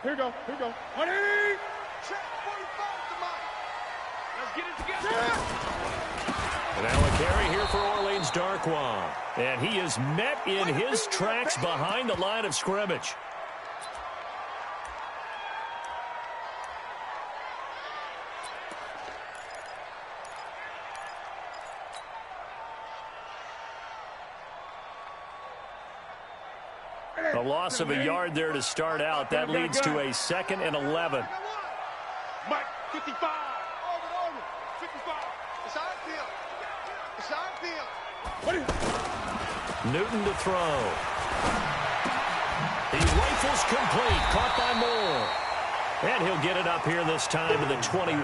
Here we go. Money! Check 45 to Mike. Let's get it together. Now a carry here for Orleans Darkwa. And he is met in his tracks behind the line of scrimmage. A loss of a yard there to start out. That leads to a 2nd and 11. Mike, 55. Over. 55. It's our field. It's our field. Newton to throw. He rifles complete. Caught by Moore. And he'll get it up here this time to the 21.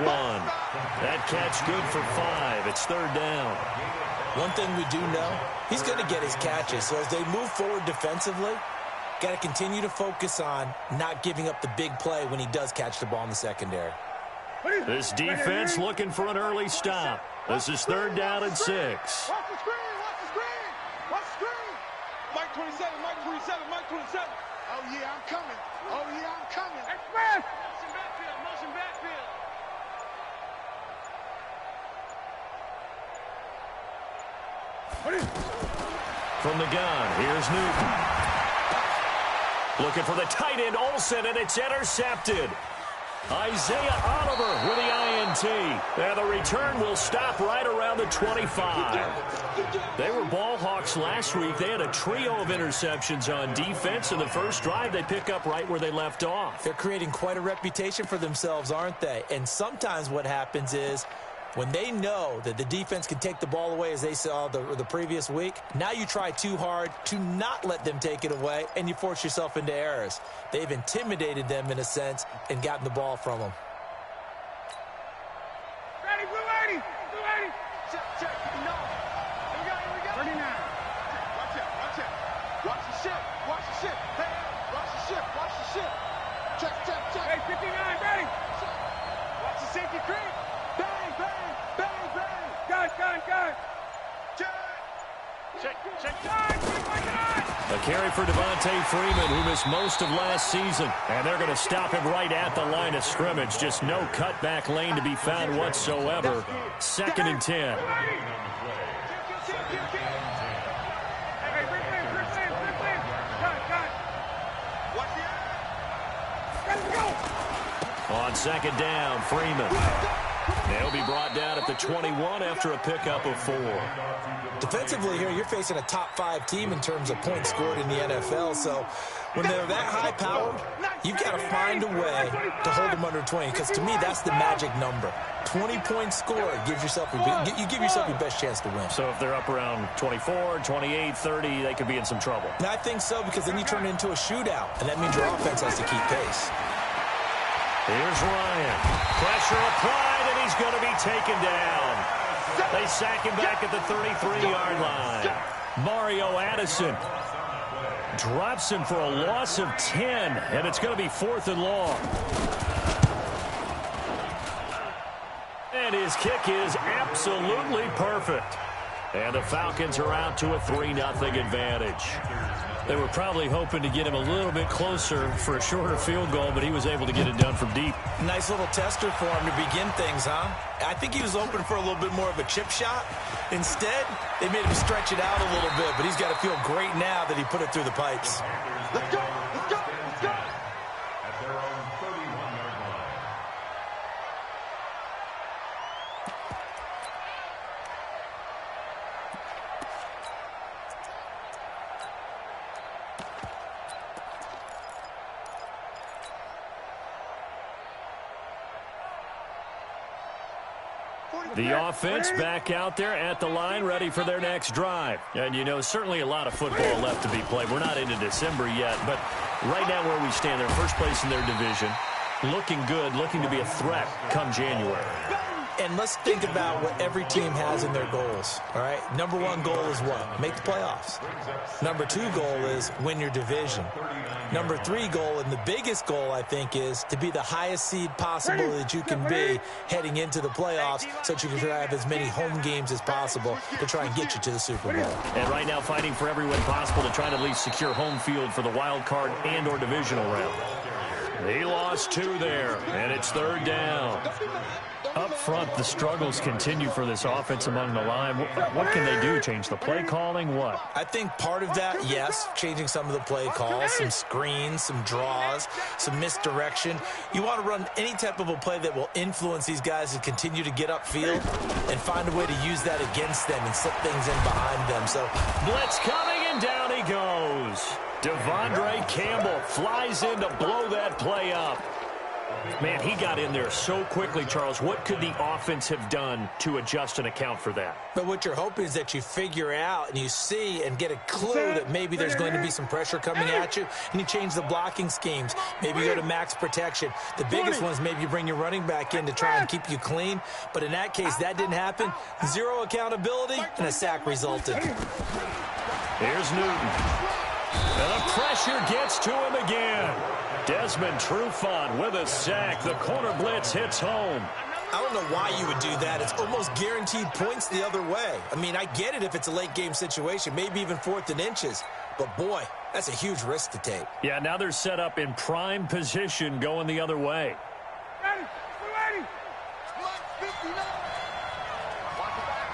That catch good for 5. It's 3rd down. One thing we do know, he's going to get his catches. So as they move forward defensively, got to continue to focus on not giving up the big play when he does catch the ball in the secondary. This defense looking for an early stop. This is 3rd down and 6. Watch the screen. Watch the screen. Mike 27. Oh, yeah, I'm coming. Express. Motion backfield. From the gun, here's Newton. Looking for the tight end, Olsen, and it's intercepted. Isaiah Oliver with the INT. And the return will stop right around the 25. They were ball hawks last week. They had a trio of interceptions on defense. In the first drive, they pick up right where they left off. They're creating quite a reputation for themselves, aren't they? And sometimes what happens is when they know that the defense can take the ball away, as they saw the previous week, now you try too hard to not let them take it away, and you force yourself into errors. They've intimidated them in a sense and gotten the ball from them. Ready, blue 80. Check. No. Here we go. 39. Watch it. Watch the ship. Hey, watch the ship. Check. Hey, 59, ready. Watch the safety creep. Bang. Gun. Check. A carry for Devontae Freeman, who missed most of last season. And they're going to stop him right at the line of scrimmage. Just no cutback lane to be found whatsoever. 2nd and 10. On 2nd down, Freeman. They'll be brought down at the 21 after a pickup of 4. Defensively here, you're facing a top 5 team in terms of points scored in the NFL. So when they're that high-powered, you've got to find a way to hold them under 20. Because to me, that's the magic number. 20 points scored gives yourself you give yourself your best chance to win. So if they're up around 24, 28, 30, they could be in some trouble. And I think so, because then you turn it into a shootout, and that means your offense has to keep pace. Here's Ryan. Pressure applied, and he's going to be taken down. They sack him back at the 33-yard line. Mario Addison drops him for a loss of 10, and it's going to be 4th and long. And his kick is absolutely perfect. And the Falcons are out to a 3-0 advantage. They were probably hoping to get him a little bit closer for a shorter field goal, but he was able to get it done from deep. Nice little tester for him to begin things, huh? I think he was open for a little bit more of a chip shot. Instead, they made him stretch it out a little bit, but he's got to feel great now that he put it through the pipes. Let's go. At their own 31-yard line. The offense back out there at the line, ready for their next drive. And, you know, certainly a lot of football left to be played. We're not into December yet, but right now where we stand, they're first place in their division. Looking good, looking to be a threat come January. And let's think about what every team has in their goals, all right? Number 1 goal is what? Make the playoffs. Number 2 goal is win your division. Number 3 goal, and the biggest goal, I think, is to be the highest seed possible that you can be heading into the playoffs so that you can try to have as many home games as possible to try and get you to the Super Bowl. And right now fighting for every win possible to try to at least secure home field for the wild card and or divisional round. He lost 2 there, and it's 3rd down. Up front, the struggles continue for this offense among the line. What can they do? Change the play calling? What? I think part of that, yes, changing some of the play calls, some screens, some draws, some misdirection. You want to run any type of a play that will influence these guys to continue to get upfield and find a way to use that against them and slip things in behind them. So blitz coming, and down he goes. Devondre Campbell flies in to blow that play up. Man, he got in there so quickly, Charles. What could the offense have done to adjust and account for that? But what you're hoping is that you figure out and you see and get a clue that maybe there's going to be some pressure coming at you, and you change the blocking schemes. Maybe you go to max protection. The biggest one is maybe you bring your running back in to try and keep you clean. But in that case, that didn't happen. 0 accountability, and a sack resulted. Here's Newton. And the pressure gets to him again. Desmond Trufant with a sack. The corner blitz hits home. I don't know why you would do that. It's almost guaranteed points the other way. I mean, I get it if it's a late game situation, maybe even 4th and inches. But, boy, that's a huge risk to take. Yeah, now they're set up in prime position going the other way. Ready. We're ready. Block 59. Watch the back.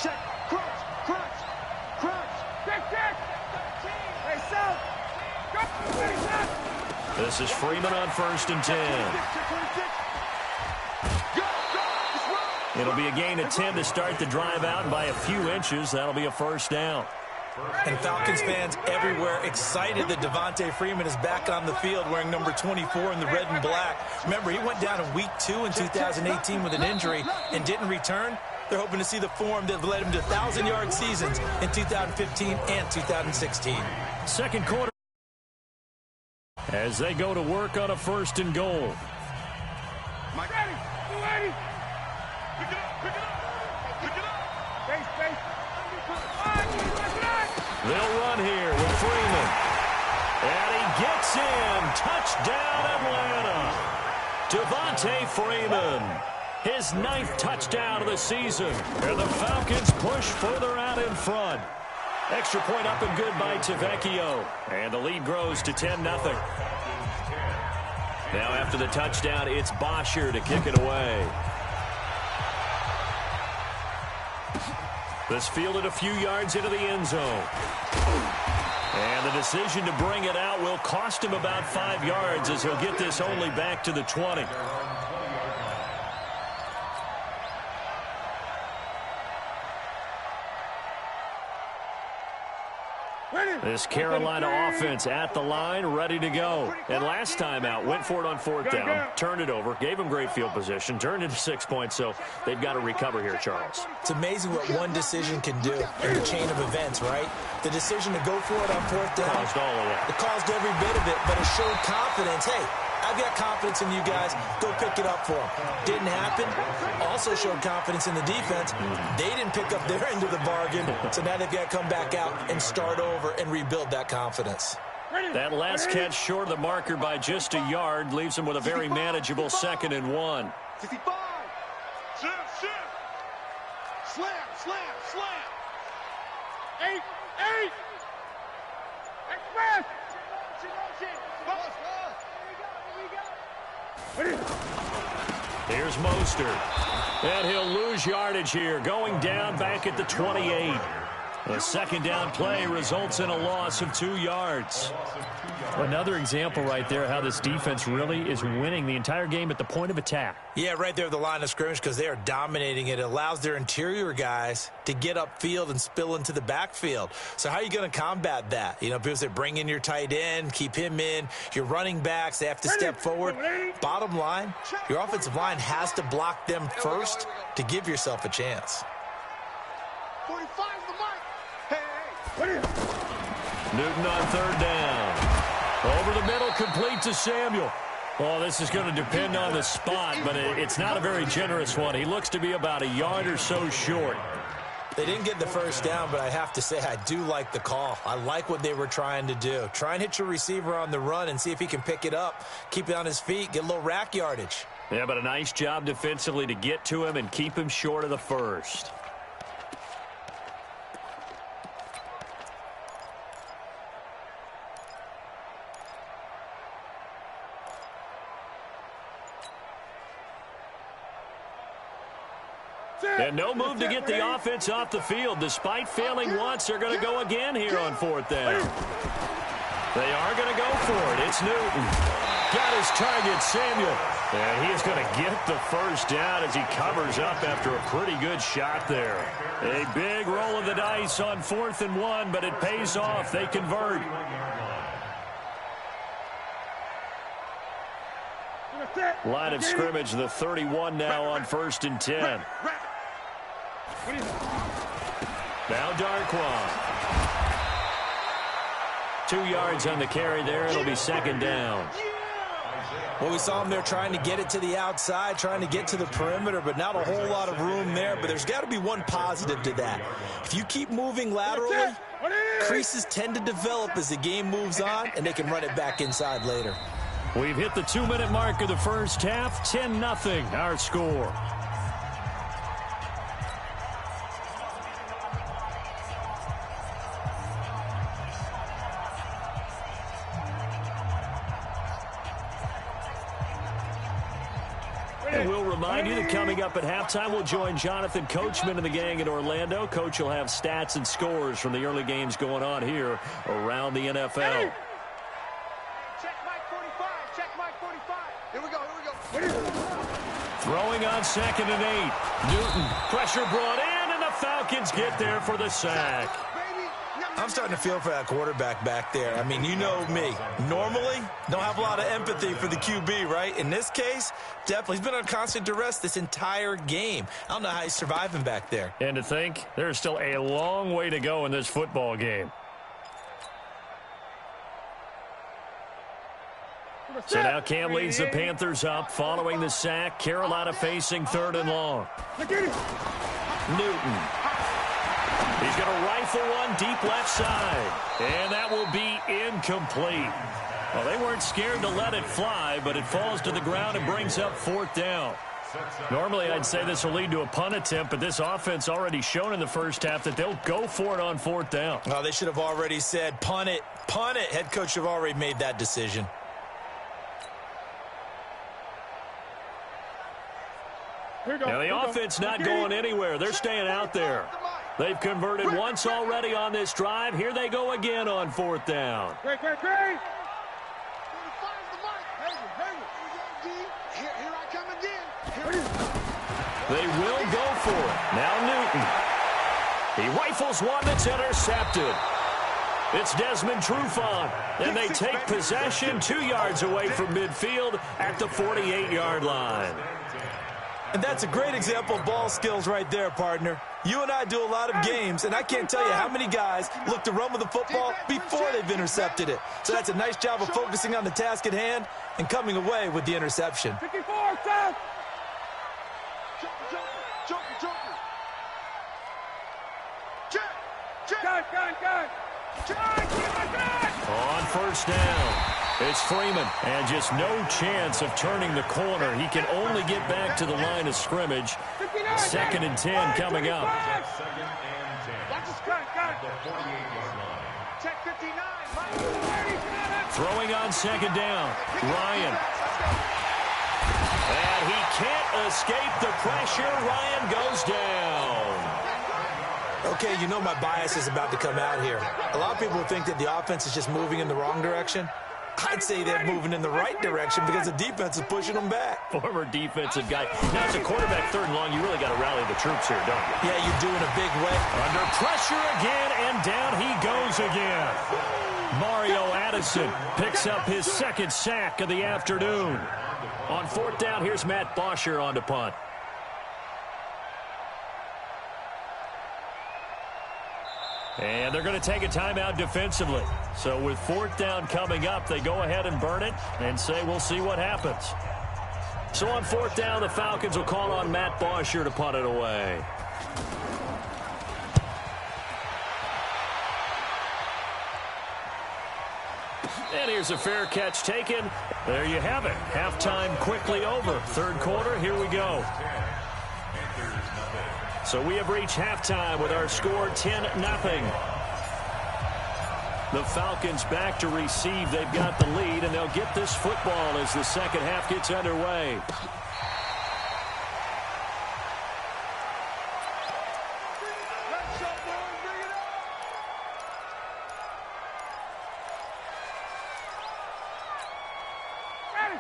Check. Crunch. Check. Hey, South. Go. Hey, South. This is Freeman on 1st and 10. It'll be a gain of 10 to start the drive out, and by a few inches, that'll be a 1st down. And Falcons fans everywhere excited that Devontae Freeman is back on the field wearing number 24 in the red and black. Remember, he went down in week 2 in 2018 with an injury and didn't return. They're hoping to see the form that led him to 1,000-yard seasons in 2015 and 2016. Second quarter as they go to work on a 1st and goal. Ready. We're ready. Pick it up. Base. They'll run here with Freeman. And he gets in. Touchdown, Atlanta. Devontae Freeman. His 9th touchdown of the season. And the Falcons push further out in front. Extra point up and good by Tavecchio. And the lead grows to 10-0. Now after the touchdown, it's Bosher to kick it away. This fielded a few yards into the end zone. And the decision to bring it out will cost him about 5 yards as he'll get this only back to the 20. This Carolina offense at the line, ready to go. And last time out, went for it on 4th down, turned it over, gave him great field position, turned into 6 points, so they've got to recover here, Charles. It's amazing what one decision can do in the chain of events, right? The decision to go for it on 4th down. Caused all of it. It caused every bit of it, but it showed confidence. Hey, I've got confidence in you guys. Go pick it up for them. Didn't happen. Also showed confidence in the defense. They didn't pick up their end of the bargain, so now they've got to come back out and start over and rebuild that confidence. That last catch short of the marker by just a yard leaves them with a very manageable 2nd and 1. 65. Shift. Slam. 8. Express. Here's Mostert. And he'll lose yardage here, going down back at the 28. The 2nd down play results in a loss of 2 yards. Another example right there how this defense really is winning the entire game at the point of attack. Yeah, right there at the line of scrimmage because they are dominating it. It allows their interior guys to get upfield and spill into the backfield. So how are you going to combat that? You know, people say bring in your tight end, keep him in. Your running backs, they have to step forward. Bottom line, your offensive line has to block them first to give yourself a chance. 45 the mark. Hey. Newton on 3rd down. Over the middle, complete to Samuel. Well, this is going to depend on the spot, but it's not a very generous one. He looks to be about a yard or so short. They didn't get the 1st down, but I have to say I do like the call. I like what they were trying to do. Try and hit your receiver on the run and see if he can pick it up, keep it on his feet, get a little rack yardage. Yeah, but a nice job defensively to get to him and keep him short of the 1st. And no move to get the offense off the field. Despite failing once, they're going to go again here on 4th down. They are going to go for it. It's Newton. Got his target, Samuel. And he is going to get the first down as he covers up after a pretty good shot there. A big roll of the dice on 4th and 1, but it pays off. They convert. Line of scrimmage, the 31 now on 1st and 10. Now Darquan. 2 yards on the carry there. It'll be 2nd down. Well, we saw him there trying to get it to the outside, trying to get to the perimeter, but not a whole lot of room there. But there's got to be one positive to that. If you keep moving laterally, creases tend to develop as the game moves on, and they can run it back inside later. We've hit the 2-minute mark of the first half. 10-0 our score. And we'll remind you that coming up at halftime, we'll join Jonathan Coachman and the gang in Orlando. Coach will have stats and scores from the early games going on here around the NFL. Check Mike 45. Check Mike 45. Here we go. Here we go. Throwing on 2nd and 8. Newton, pressure brought in, and the Falcons get there for the sack. I'm starting to feel for that quarterback back there. I mean, you know me. Normally, don't have a lot of empathy for the QB, right? In this case, definitely. He's been on constant duress this entire game. I don't know how he's surviving back there. And to think, there's still a long way to go in this football game. So now Cam leads the Panthers up following the sack. Carolina facing 3rd and long. Newton. He's going to rifle one deep left side. And that will be incomplete. Well, they weren't scared to let it fly, but it falls to the ground and brings up 4th down. Normally, I'd say this will lead to a punt attempt, but this offense already shown in the first half that they'll go for it on 4th down. Well, they should have already said, punt it, punt it. Head coach should have already made that decision. Now, the offense not going anywhere. They're staying out there. They've converted once already on this drive. Here they go again on 4th down. Great. Here I come again. They will go for it. Now Newton. He rifles one that's intercepted. It's Desmond Trufant. And they take possession 2 yards away from midfield at the 48-yard line. And that's a great example of ball skills right there, partner. You and I do a lot of games, and I can't tell you how many guys look to run with the football before they've intercepted it. So that's a nice job of focusing on the task at hand and coming away with the interception. 54, South. Joker. Gun. On 1st down. It's Freeman, and just no chance of turning the corner. He can only get back to the line of scrimmage. 2nd and 10 coming up. Check 59. Throwing on 2nd down. Ryan. And he can't escape the pressure. Ryan goes down. Okay, you know my bias is about to come out here. A lot of people think that the offense is just moving in the wrong direction. I'd say they're moving in the right direction because the defense is pushing them back. Former defensive guy. Now, as a quarterback 3rd and long, you really got to rally the troops here, don't you? Yeah, you do in a big way. Under pressure again, and down he goes again. Mario Addison picks up his 2nd sack of the afternoon. On 4th down, here's Matt Bosher on to punt. And they're going to take a timeout defensively. So with 4th down coming up, they go ahead and burn it and say we'll see what happens. So on 4th down, the Falcons will call on Matt Bosher to punt it away. And here's a fair catch taken. There you have it. Halftime quickly over. 3rd quarter, here we go. So we have reached halftime with our score 10-0. The Falcons back to receive. They've got the lead, and they'll get this football as the second half gets underway.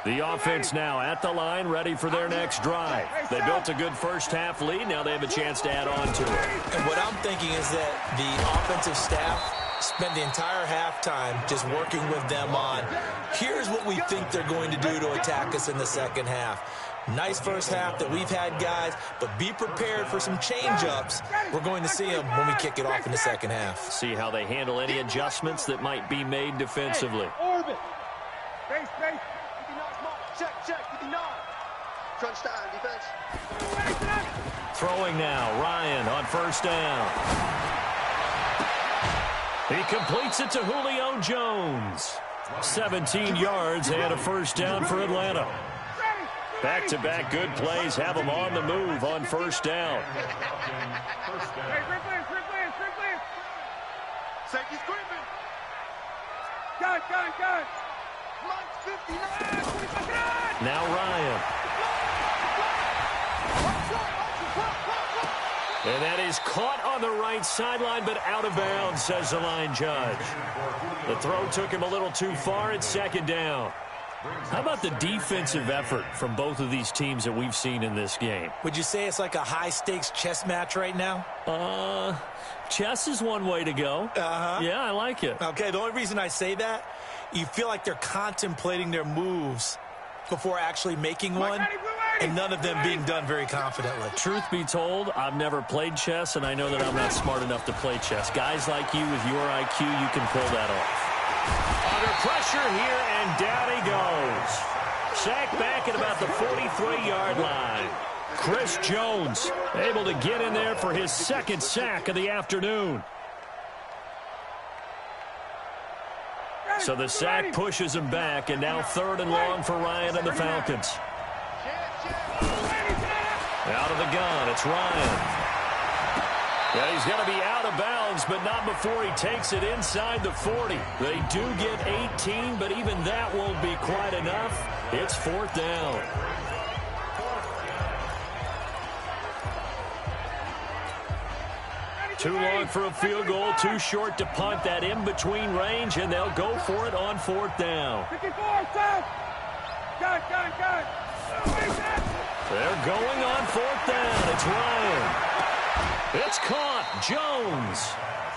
The offense now at the line, ready for their next drive. They built a good first-half lead. Now they have a chance to add on to it. And what I'm thinking is that the offensive staff spent the entire halftime just working with them on, here's what we think they're going to do to attack us in the second half. Nice first half that we've had, guys, but be prepared for some change-ups. We're going to see them when we kick it off in the second half. See how they handle any adjustments that might be made defensively. Orbit. Base. Check, 59. Crunch time, defense. Throwing now, Ryan on first down. He completes it to Julio Jones. 17 yards and a first down for Atlanta. Back-to-back good plays have them on the move on first down. Safety's creeping. Gun. Mike's 59. Now Ryan. And that is caught on the right sideline, but out of bounds, says the line judge. The throw took him a little too far. It's second down. How about the defensive effort from both of these teams that we've seen in this game? Would you say it's like a high-stakes chess match right now? Chess is one way to go. Yeah, I like it. Okay, the only reason I say that, you feel like they're contemplating their moves before actually making one, and none of them being done very confidently. Truth be told, I've never played chess, and I know that I'm not smart enough to play chess. Guys like you with your IQ, you can pull that off. Under pressure here, and down he goes. Sacked back at about the 43-yard line. Chris Jones able to get in there for his second sack of the afternoon. So the sack pushes him back, and now third and long for Ryan and the Falcons. Out of the gun, it's Ryan. Yeah, he's going to be out of bounds, but not before he takes it inside the 40. They do get 18, but even that won't be quite enough. It's fourth down. Too long for a field goal, too short to punt. That in-between range, and they'll go for it on fourth down. 54, stop! Gun! They're going on fourth down. It's Ryan. It's caught. Jones.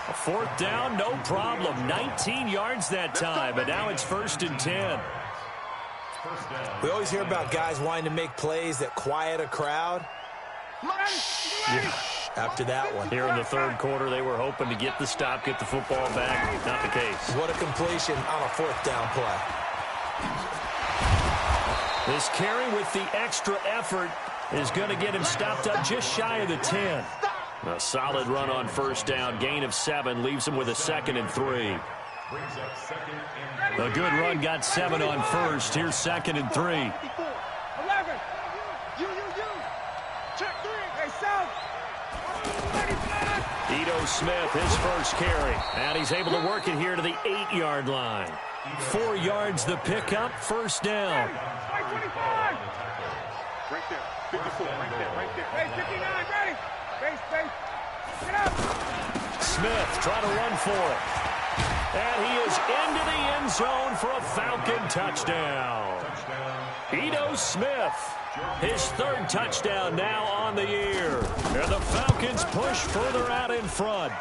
A fourth down, no problem. 19 yards that time, but now it's first and 10. We always hear about guys wanting to make plays that quiet a crowd. Yeah, after that one. Here in the third quarter, they were hoping to get the stop, get the football back. Not the case. What a completion on a fourth down play. This carry with the extra effort is going to get him stopped up just shy of the 10. A solid run on first down. Gain of 7 leaves him with a second and 3. A good run got 7 on first. Here's second and 3. 11. You. Check 3. Hey, South. Ito Smith, his first carry. And he's able to work it here to the 8-yard line. 4 yards the pickup. First down. 25. Right there. 54. Right there. Hey, 59. Ready. Base. Get up. Smith trying to run for it. And he is into the end zone for a Falcon touchdown. Ito Smith, his third touchdown now on the year. And the Falcons push further out in front.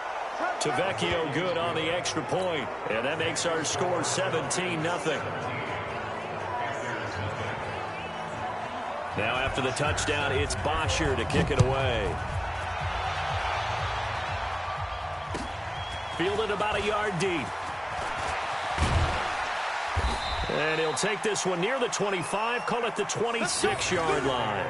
Tavecchio good on the extra point. And that makes our score 17-0. Now after the touchdown, it's Bosher to kick it away. Fielded about a yard deep. And he'll take this one near the 25, call it the 26-yard line.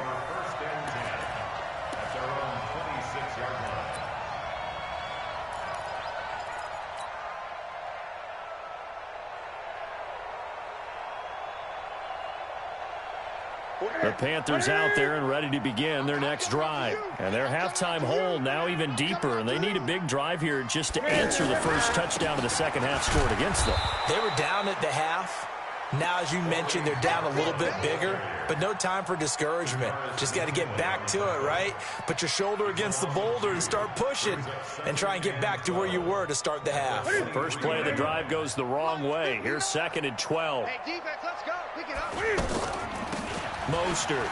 The Panthers out there and ready to begin their next drive. And their halftime hole now even deeper, and they need a big drive here just to answer the first touchdown of the second half scored against them. They were down at the half. Now, as you mentioned, they're down a little bit bigger, but no time for discouragement. Just got to get back to it, right? Put your shoulder against the boulder and start pushing and try and get back to where you were to start the half. First play of the drive goes the wrong way. Here's second and 12. Hey, defense, let's go. Pick it up. Mostert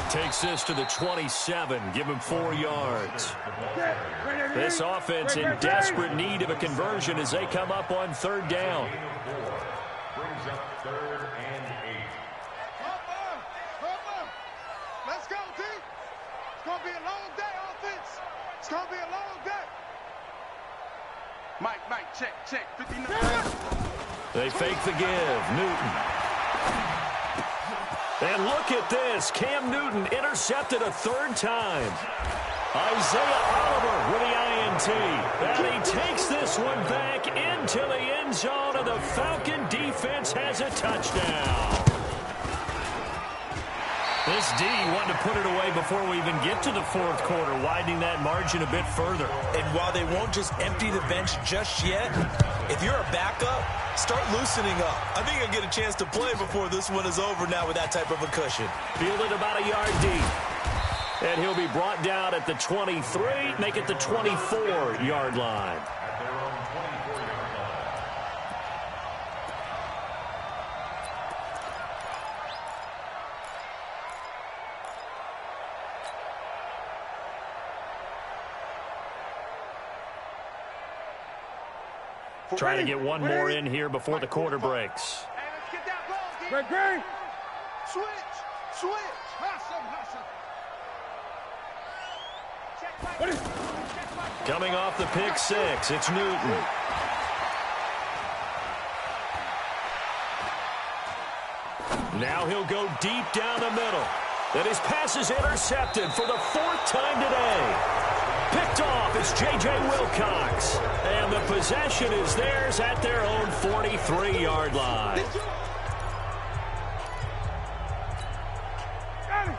takes this to the 27. Give him 4 yards. This offense in desperate need of a conversion as they come up on 3rd down. Brings up 3rd and 8. Let's go, D. It's going to be a long day, offense. It's going to be a long day. Mike, check. 59. They fake the give. Newton. And look at this. Cam Newton intercepted a 3rd time. Isaiah Oliver with the INT. And he takes this one back into the end zone, and the Falcon defense has a touchdown. This D wanted to put it away before we even get to the 4th quarter, widening that margin a bit further. And while they won't just empty the bench just yet, if you're a backup, start loosening up. I think you'll get a chance to play before this one is over now with that type of a cushion. Fielded about a yard deep. And he'll be brought down at the 23, make it the 24-yard line. At their own 24-yard line. Trying to get one more in here before the quarter breaks. Hey, let's get that ball, D. Green. Switch. Hustle. Coming off the pick 6, it's Newton. Now he'll go deep down the middle. And his pass is intercepted for the 4th time today. Picked off, it's J.J. Wilcox. And the possession is theirs at their own 43-yard line.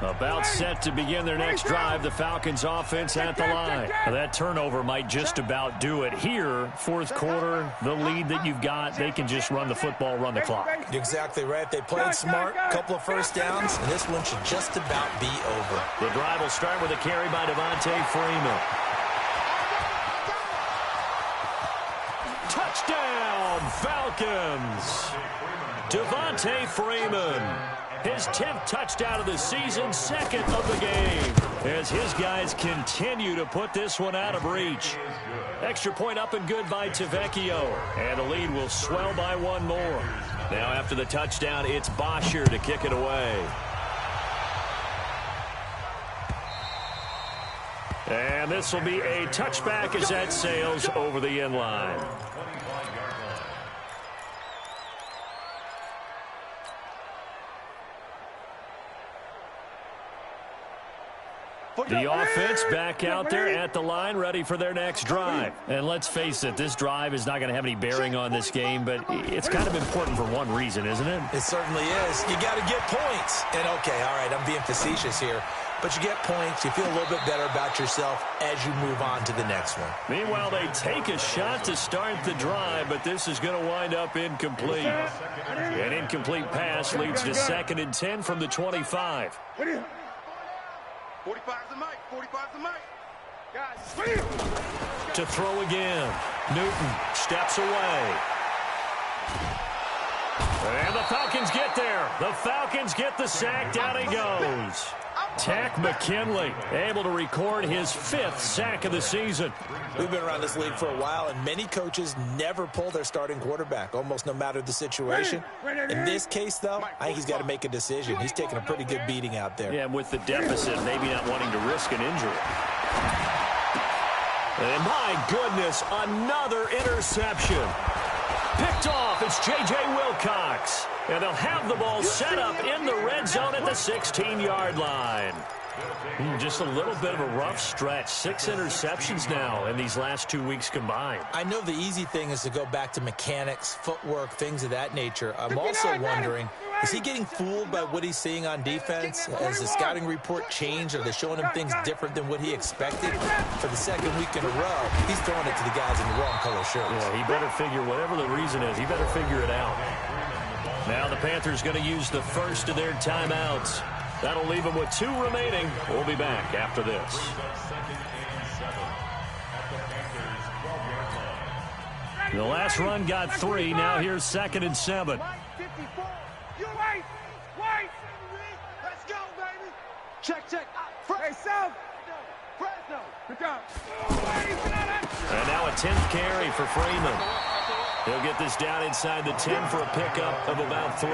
About set to begin their next drive, the Falcons offense at the line. Now, that turnover might just about do it here. 4th quarter, the lead that you've got, they can just run the football, run the clock. You're exactly right. They played smart, couple of 1st downs, and this one should just about be over. The drive will start with a carry by Devontae Freeman. Touchdown, Falcons! Devontae Freeman. His 10th touchdown of the season, 2nd of the game. As his guys continue to put this one out of reach. Extra point up and good by Tavecchio. And the lead will swell by 1 more. Now after the touchdown, it's Bosher to kick it away. And this will be a touchback as that sails over the end line. The offense back out there at the line, ready for their next drive. And let's face it, this drive is not going to have any bearing on this game, but it's kind of important for one reason, isn't it? It certainly is. You got to get points. And, okay, all right, I'm being facetious here. But you get points, you feel a little bit better about yourself as you move on to the next one. Meanwhile, they take a shot to start the drive, but this is going to wind up incomplete. An incomplete pass leads to 2nd and 10 from the 25. 45's the mic. 45's the mic. Guys, To throw again. Newton steps away. And the Falcons get there. The Falcons get the sack. Down he goes. Tack McKinley able to record his 5th sack of the season. We've been around this league for a while, and many coaches never pull their starting quarterback, almost no matter the situation. In this case, though, I think he's got to make a decision. He's taking a pretty good beating out there. Yeah, and with the deficit, maybe not wanting to risk an injury. And my goodness, another interception. Picked off, it's J.J. Wilcox. And they'll have the ball set up in the red zone at the 16-yard line. Just a little bit of a rough stretch. 6 interceptions now in these last 2 weeks combined. I know the easy thing is to go back to mechanics, footwork, things of that nature. I'm also wondering, is he getting fooled by what he's seeing on defense? Has the scouting report changed? Are they showing him things different than what he expected? For the 2nd week in a row, he's throwing it to the guys in the wrong color shirts. Yeah, he better figure, whatever the reason is, he better figure it out. Now the Panthers going to use the first of their timeouts. That'll leave them with 2 remaining. We'll be back after this. The last run got 3. Now here's 2nd and 7. You Wait! Wait! Let's go, baby. Check. Hey, South! Fresno. Good job. And now a 10th carry for Freeman. He'll get this down inside the 10 for a pickup of about 3.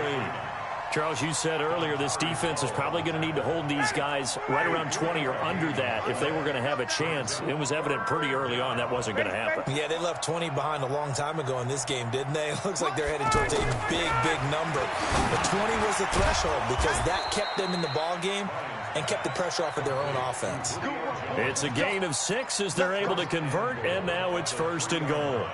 Charles, you said earlier this defense is probably going to need to hold these guys right around 20 or under that if they were going to have a chance. It was evident pretty early on that wasn't going to happen. Yeah, they left 20 behind a long time ago in this game, didn't they? It looks like they're heading towards a big number. But 20 was the threshold because that kept them in the ball game and kept the pressure off of their own offense. It's a gain of 6 as they're able to convert, and now it's 1st and goal.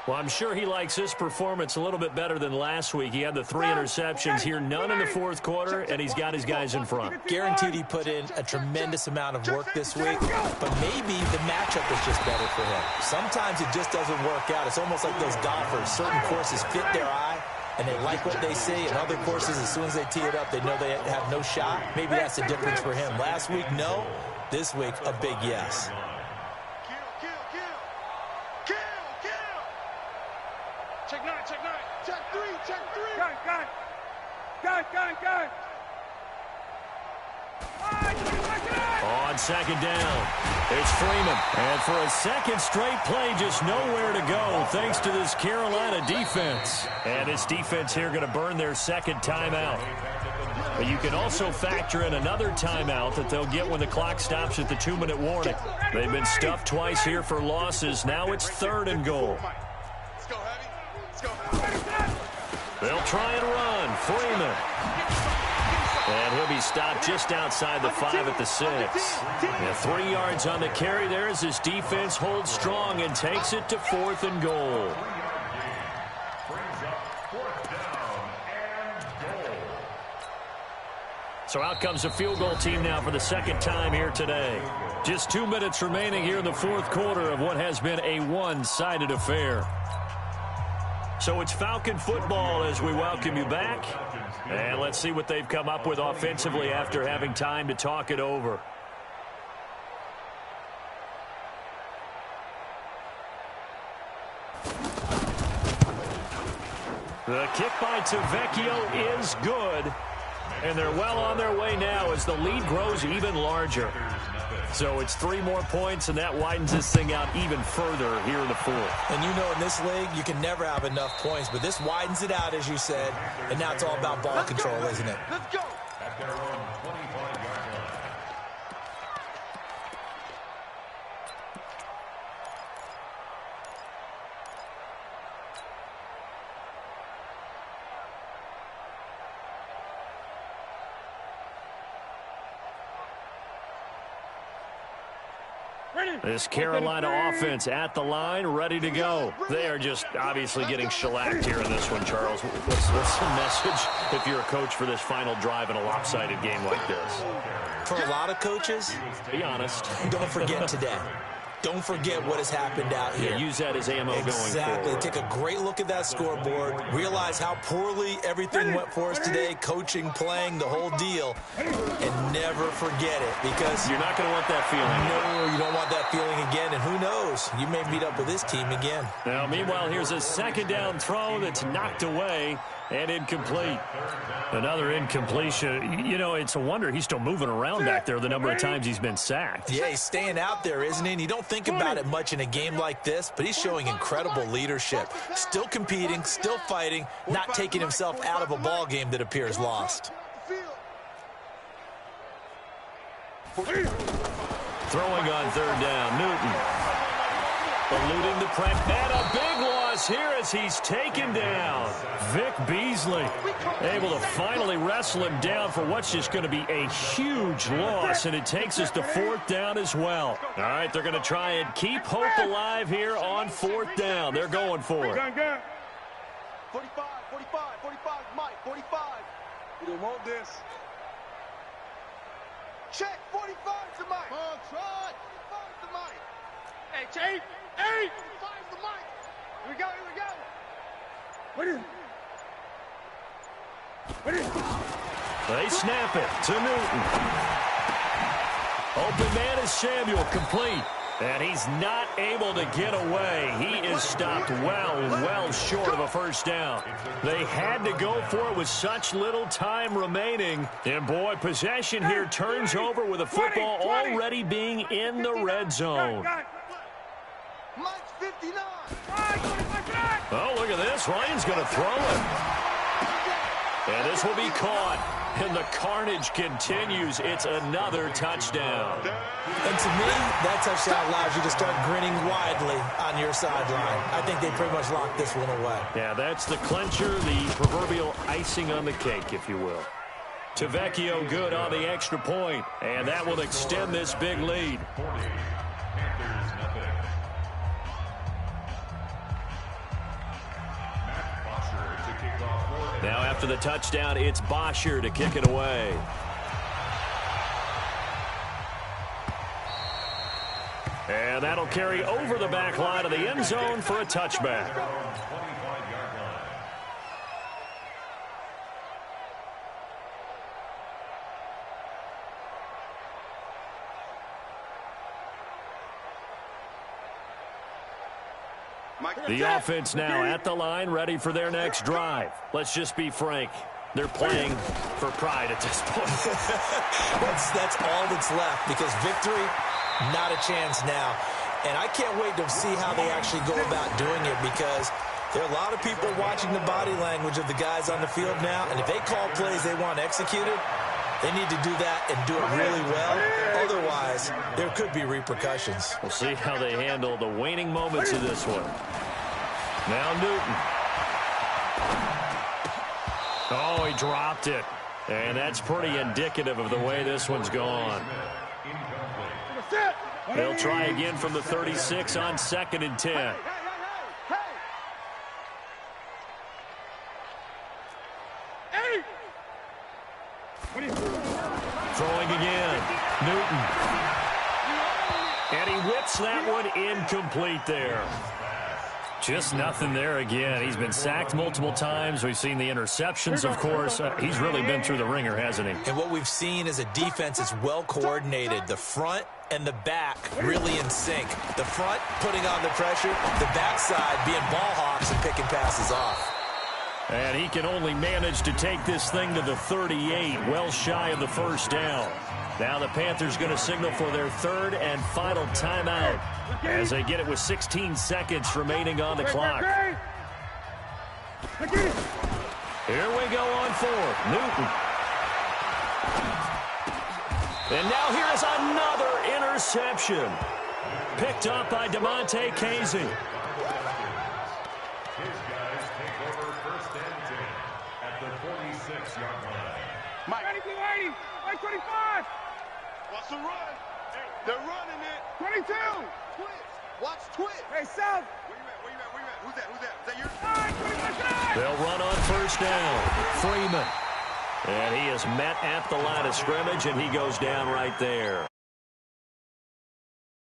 Well, I'm sure he likes his performance a little bit better than last week. He had the 3 interceptions here, none in the 4th quarter, and he's got his guys in front. Guaranteed he put in a tremendous amount of work this week, but maybe the matchup is just better for him. Sometimes it just doesn't work out. It's almost like those golfers. Certain courses fit their eye, and they like what they see. And other courses, as soon as they tee it up, they know they have no shot. Maybe that's the difference for him. Last week, no. This week, a big yes. Check 9. Check 3. Gun. On 2nd down, it's Freeman. And for a second straight play, just nowhere to go thanks to this Carolina defense. And this defense here going to burn their 2nd timeout. But you can also factor in another timeout that they'll get when the clock stops at the 2-minute warning. They've been stuffed twice here for losses. Now it's 3rd and goal. Let's go, Heavy. Let's go. They'll try and run. Freeman. And he'll be stopped just outside the 5 at the 6. And 3 yards on the carry there as his defense holds strong and takes it to 4th and goal. So out comes the field goal team now for the 2nd time here today. Just 2 minutes remaining here in the 4th quarter of what has been a one-sided affair. So it's Falcon football as we welcome you back. And let's see what they've come up with offensively after having time to talk it over. The kick by Tavecchio is good. And they're well on their way now as the lead grows even larger. So it's 3 more points, and that widens this thing out even further here in the 4th. And you know in this league, you can never have enough points, but this widens it out, as you said, and now it's all about ball control, isn't it? Let's go. At their own 25-yard line. This Carolina offense at the line, ready to go. They are just obviously getting shellacked here in this one, Charles. What's the message if you're a coach for this final drive in a lopsided game like this? For a lot of coaches, Be honest. don't forget today. Don't forget what has happened out here. Yeah, use that as ammo going Exactly. forward. Take a great look at that scoreboard. Realize how poorly everything went for us today. Coaching, playing, the whole deal. And never forget it because You're not going to want that feeling. no, you don't want that feeling again. And who knows? You may meet up with this team again. Now, meanwhile, here's a 2nd down throw that's knocked away and incomplete. Another incompletion. You know, it's a wonder he's still moving around back there the number of times he's been sacked. Yeah, he's staying out there, isn't he? And you don't think about it much in a game like this, but he's showing incredible leadership. Still competing, still fighting, not taking himself out of a ball game that appears lost. Throwing on 3rd down, Newton. Eluding the press, and a big loss here as he's taken down. Vic Beasley able to finally wrestle him down for what's just going to be a huge loss, and it takes us to 4th down as well. All right, they're going to try and keep hope alive here on 4th down. They're going for it. 45, Mike, 45. We don't want this. Check, 45 to Mike. On, try. 45 to Mike. Hey, Chief! Hey! 45 to Mike. Here we go, here we go! What is They snap it to Newton. Open man is Samuel, complete. And he's not able to get away. He is stopped well short of a first down. They had to go for it with such little time remaining. And, boy, possession here turns over with the football already being in the red zone. Mike's 59. Oh, look at this. Ryan's going to throw it. And this will be caught. And the carnage continues. It's another touchdown. And to me, that touchdown allows you to start grinning widely on your sideline. I think they pretty much locked this one away. Yeah, that's the clincher, the proverbial icing on the cake, if you will. Tavecchio good on the extra point, and that will extend this big lead. Now after the touchdown, it's Bosher to kick it away. And that'll carry over the back line of the end zone for a touchback. The offense now at the line, ready for their next drive. Let's just be frank. They're playing for pride at this point. That's all that's left, because victory, not a chance now. And I can't wait to see how they actually go about doing it, because there are a lot of people watching the body language of the guys on the field now, and if they call plays they want executed, they need to do that and do it really well. Otherwise, there could be repercussions. We'll see how they handle the waning moments of this one. Now Newton. Oh, he dropped it. And that's pretty indicative of the way this one's gone. They'll try again from the 36 on 2nd and 10. Throwing again. Newton. And he whips that one incomplete there. Just nothing there again. He's been sacked multiple times. We've seen the interceptions, of course. He's really been through the ringer, hasn't he? And what we've seen is a defense that's well coordinated. The front and the back really in sync. The front putting on the pressure, the backside being ball hawks and picking passes off. And he can only manage to take this thing to the 38, well shy of the first down. Now the Panthers going to signal for their third and final timeout as they get it with 16 seconds remaining on the clock. Here we go on 4th. Newton. And now here is another interception. Picked up by DeMonte Casey. Mike 25. What's the run? They're running it. 22. Twist. Watch twist. Hey, South. Where you at? Who's that? Is that yours? They'll run on first down. Freeman. And he is met at the line of scrimmage, and he goes down right there.